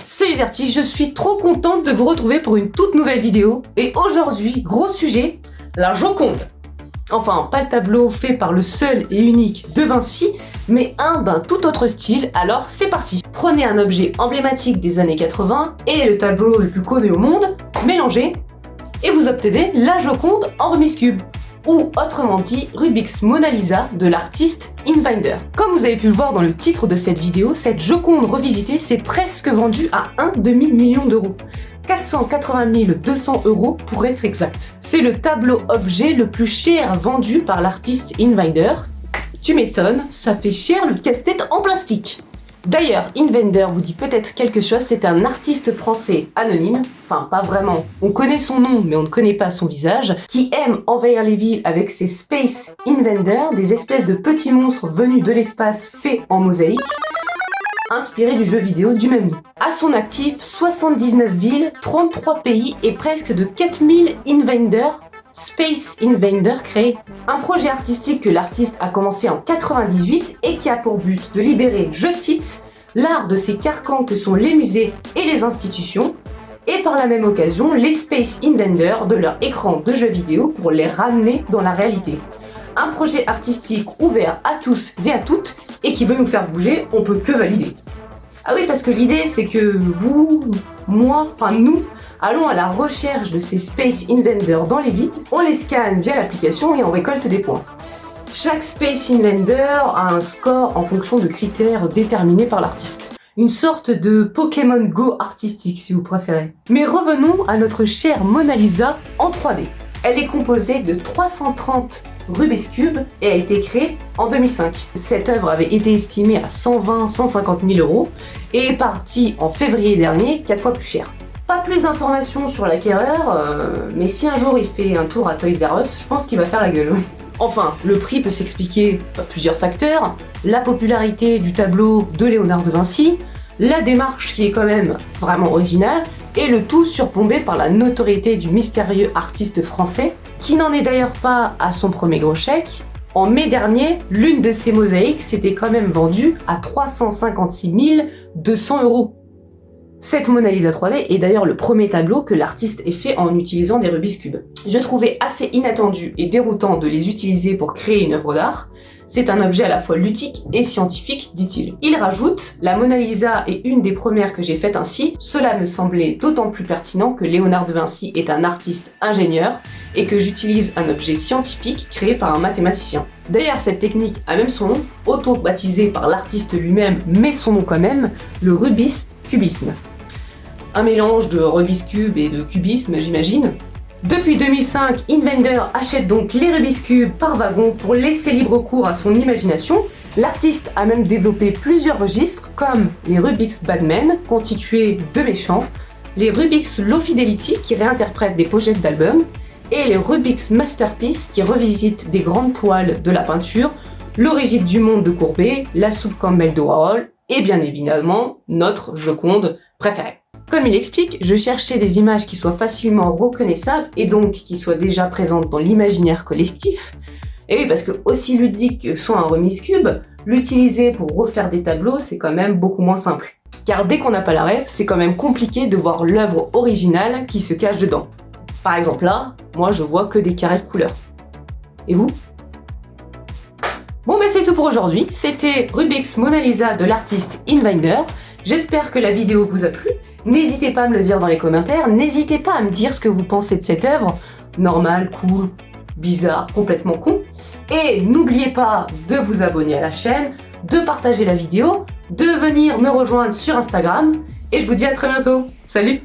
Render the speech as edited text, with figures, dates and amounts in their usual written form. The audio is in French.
Salut les artistes, je suis trop contente de vous retrouver pour une toute nouvelle vidéo. Et aujourd'hui, gros sujet, la Joconde. Enfin, pas le tableau fait par le seul et unique De Vinci, mais un d'un tout autre style, alors c'est parti. Prenez un objet emblématique des années 80 et le tableau le plus connu au monde, mélangez, et vous obtenez la Joconde en Rubik's Cube. Ou autrement dit, Rubik's Mona Lisa de l'artiste Invinder. Comme vous avez pu le voir dans le titre de cette vidéo, cette Joconde revisitée s'est presque vendue à un demi-million d'euros. 480 200 € pour être exact. C'est le tableau-objet le plus cher vendu par l'artiste Invinder. Tu m'étonnes, ça fait cher le casse-tête en plastique. D'ailleurs, Invinder vous dit peut-être quelque chose, c'est un artiste français anonyme, enfin pas vraiment, on connaît son nom mais on ne connaît pas son visage, qui aime envahir les villes avec ses Space Invader, des espèces de petits monstres venus de l'espace faits en mosaïque, inspirés du jeu vidéo du même nom. À son actif, 79 villes, 33 pays et presque de 4000 Invader, Space Invader créé. Un projet artistique que l'artiste a commencé en 98 et qui a pour but de libérer, je cite, l'art de ces carcans que sont les musées et les institutions, et par la même occasion les Space Invader de leur écran de jeux vidéo pour les ramener dans la réalité. Un projet artistique ouvert à tous et à toutes et qui veut nous faire bouger, on peut que valider. Ah oui, parce que l'idée c'est que vous, moi, enfin nous, allons à la recherche de ces Space Invader dans les villes, on les scanne via l'application et on récolte des points. Chaque Space Invader a un score en fonction de critères déterminés par l'artiste. Une sorte de Pokémon Go artistique si vous préférez. Mais revenons à notre chère Mona Lisa en 3D. Elle est composée de 330 Rubik's Cube et a été créée en 2005. Cette œuvre avait été estimée à 120-150 000 € et est partie en février dernier, 4 fois plus cher. Pas plus d'informations sur l'acquéreur, mais si un jour il fait un tour à Toys R Us, je pense qu'il va faire la gueule. Enfin, le prix peut s'expliquer par plusieurs facteurs, la popularité du tableau de Léonard de Vinci, la démarche qui est quand même vraiment originale, et le tout surplombé par la notoriété du mystérieux artiste français, qui n'en est d'ailleurs pas à son premier gros chèque. En mai dernier, l'une de ces mosaïques s'était quand même vendue à 356 200 €. Cette Mona Lisa 3D est d'ailleurs le premier tableau que l'artiste ait fait en utilisant des Rubik's Cube. Je trouvais assez inattendu et déroutant de les utiliser pour créer une œuvre d'art. C'est un objet à la fois ludique et scientifique, dit-il. Il rajoute, la Mona Lisa est une des premières que j'ai faites ainsi. Cela me semblait d'autant plus pertinent que Léonard de Vinci est un artiste ingénieur et que j'utilise un objet scientifique créé par un mathématicien. D'ailleurs, cette technique a même son nom, auto-baptisé par l'artiste lui-même, mais son nom quand même, le Rubik's Cubisme. Un mélange de Rubik's Cube et de cubisme, j'imagine. Depuis 2005, Invinder achète donc les Rubik's Cube par wagon pour laisser libre cours à son imagination. L'artiste a même développé plusieurs registres comme les Rubik's Batman, constitués de méchants, les Rubik's Low Fidelity qui réinterprètent des pochettes d'albums, et les Rubik's Masterpiece qui revisitent des grandes toiles de la peinture, l'origine du monde de Courbet, la soupe Campbell de Warhol, et bien évidemment, notre Joconde préférée. Comme il explique, je cherchais des images qui soient facilement reconnaissables et donc qui soient déjà présentes dans l'imaginaire collectif. Et oui, parce que aussi ludique que soit un Rubik's Cube, l'utiliser pour refaire des tableaux, c'est quand même beaucoup moins simple. Car dès qu'on n'a pas la ref, c'est quand même compliqué de voir l'œuvre originale qui se cache dedans. Par exemple là, moi je vois que des carrés de couleurs. Et vous ? Bon ben c'est tout pour aujourd'hui, c'était Rubik's Mona Lisa de l'artiste Invinder. J'espère que la vidéo vous a plu. N'hésitez pas à me le dire dans les commentaires, n'hésitez pas à me dire ce que vous pensez de cette œuvre, normale, cool, bizarre, complètement con. Et n'oubliez pas de vous abonner à la chaîne, de partager la vidéo, de venir me rejoindre sur Instagram, et je vous dis à très bientôt. Salut!